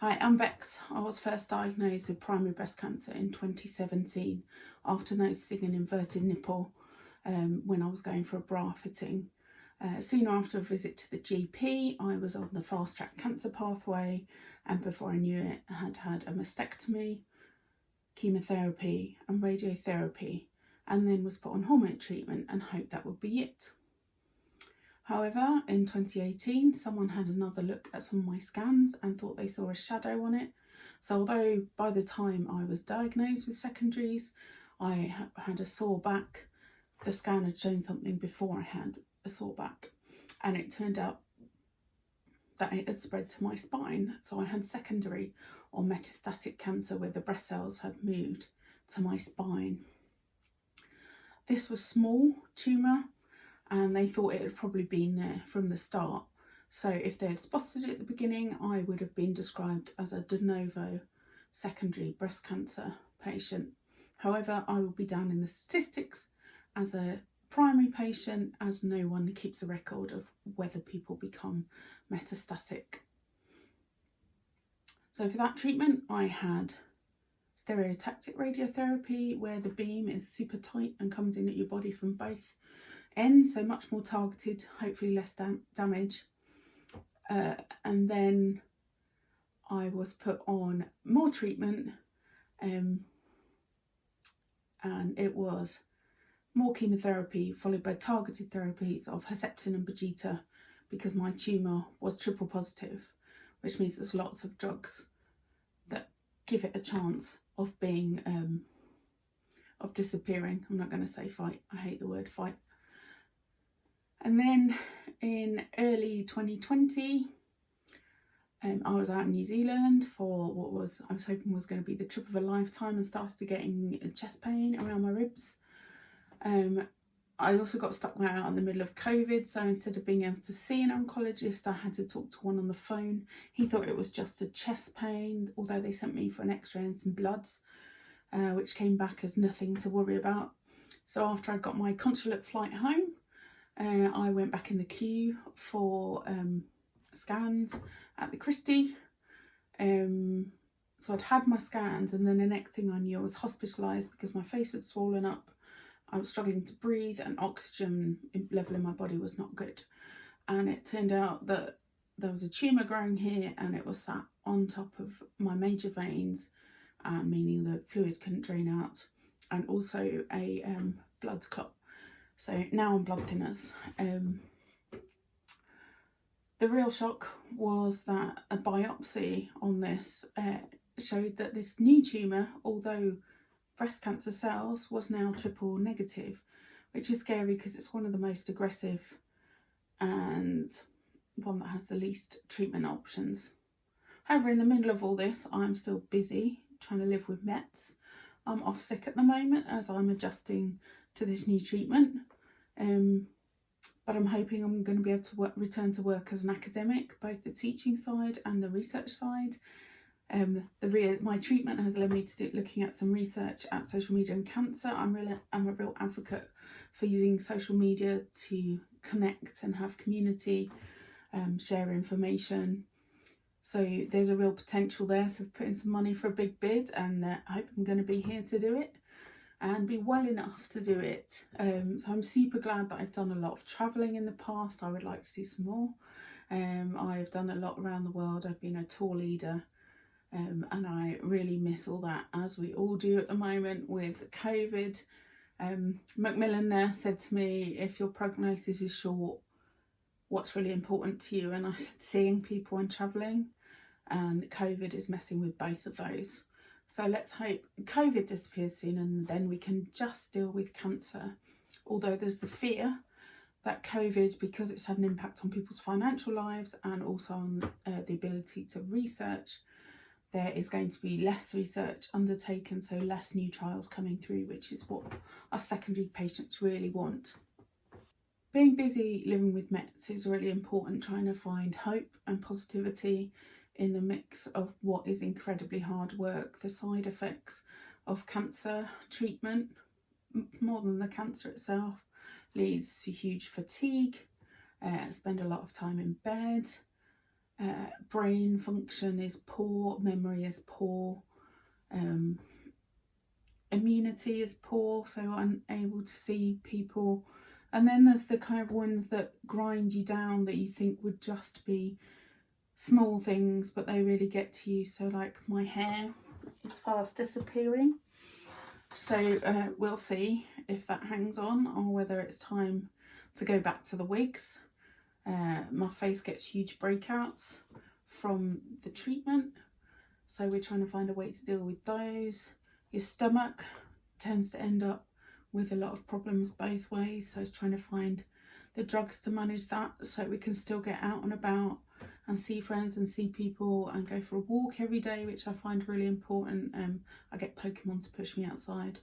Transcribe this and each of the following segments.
Hi, I'm Bex. I was first diagnosed with primary breast cancer in 2017 after noticing an inverted nipple when I was going for a bra fitting. Soon after a visit to the GP, I was on the fast track cancer pathway, and before I knew it, I had had a mastectomy, chemotherapy and radiotherapy, and then was put on hormone treatment and hoped that would be it. However, in 2018, someone had another look at some of my scans and thought they saw a shadow on it. So although by the time I was diagnosed with secondaries, I had a sore back, the scan had shown something before I had a sore back, and it turned out that it had spread to my spine. So I had secondary or metastatic cancer where the breast cells had moved to my spine. This was small tumour, and they thought it had probably been there from the start. So if they had spotted it at the beginning, I would have been described as a de novo secondary breast cancer patient. However, I will be down in the statistics as a primary patient, as no one keeps a record of whether people become metastatic. So for that treatment, I had stereotactic radiotherapy, where the beam is super tight and comes in at your body from both ends, so much more targeted, hopefully less damage. And then I was put on more treatment, and it was more chemotherapy followed by targeted therapies of Herceptin and Perjeta, because my tumour was triple positive, which means there's lots of drugs that give it a chance of being of disappearing. I'm not going to say fight, I hate the word fight. And then in early 2020, I was out in New Zealand for what I was hoping was going to be the trip of a lifetime, and started getting chest pain around my ribs. I also got stuck out in the middle of COVID, so instead of being able to see an oncologist, I had to talk to one on the phone. He thought it was just a chest pain, although they sent me for an x-ray and some bloods, which came back as nothing to worry about. So after I got my consulate flight home, I went back in the queue for scans at the Christie. So I'd had my scans, and then the next thing I knew, I was hospitalised because my face had swollen up. I was struggling to breathe, and oxygen level in my body was not good. And it turned out that there was a tumour growing here, and it was sat on top of my major veins, meaning the fluid couldn't drain out, and also a blood clot. So now on blood thinners. The real shock was that a biopsy on this showed that this new tumour, although breast cancer cells, was now triple negative, which is scary because it's one of the most aggressive and one that has the least treatment options. However, in the middle of all this, I'm still busy trying to live with Mets. I'm off sick at the moment as I'm adjusting to this new treatment, but I'm hoping I'm going to be able to return to work as an academic, both the teaching side and the research side. My treatment has led me to looking at some research at social media and cancer. I'm a real advocate for using social media to connect and have community, share information. So there's a real potential there. So I've put in some money for a big bid, and I hope I'm going to be here to do it and be well enough to do it. So I'm super glad that I've done a lot of travelling in the past. I would like to do some more. I've done a lot around the world. I've been a tour leader, and I really miss all that, as we all do at the moment with COVID. Macmillan there said to me, if your prognosis is short, what's really important to you? And I said, seeing people and travelling, and COVID is messing with both of those. So let's hope COVID disappears soon, and then we can just deal with cancer. Although there's the fear that COVID, because it's had an impact on people's financial lives and also on the ability to research, there is going to be less research undertaken, so less new trials coming through, which is what our secondary patients really want. Being busy living with Mets is really important, trying to find hope and positivity in the mix of what is incredibly hard work. The side effects of cancer treatment, more than the cancer itself, leads to huge fatigue, spend a lot of time in bed, brain function is poor, memory is poor, immunity is poor, so unable to see people. And then there's the kind of ones that grind you down that you think would just be small things, but they really get to you. So like my hair is fast disappearing. So we'll see if that hangs on or whether it's time to go back to the wigs. My face gets huge breakouts from the treatment, so we're trying to find a way to deal with those. Your stomach tends to end up with a lot of problems both ways, so it's trying to find the drugs to manage that so we can still get out and about and see friends and see people and go for a walk every day, which I find really important. I get Pokemon to push me outside.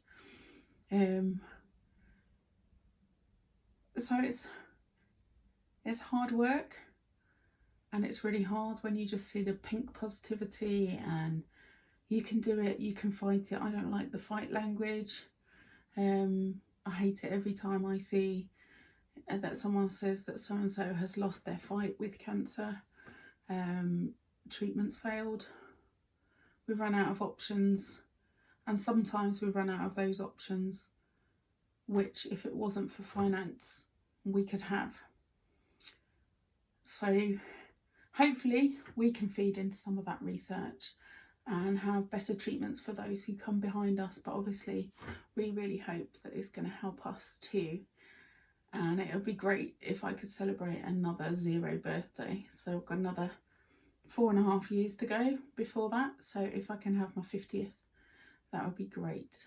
So it's hard work, and it's really hard when you just see the pink positivity and you can do it, you can fight it. I don't like the fight language. I hate it every time I see that someone says that so-and-so has lost their fight with cancer. Treatment's failed. We run out of options, and sometimes we run out of those options which, if it wasn't for finance, we could have. So hopefully we can feed into some of that research and have better treatments for those who come behind us, but obviously we really hope that it's going to help us too. And it would be great if I could celebrate another 0 birthday. So I've got another 4.5 years to go before that. So if I can have my 50th, that would be great.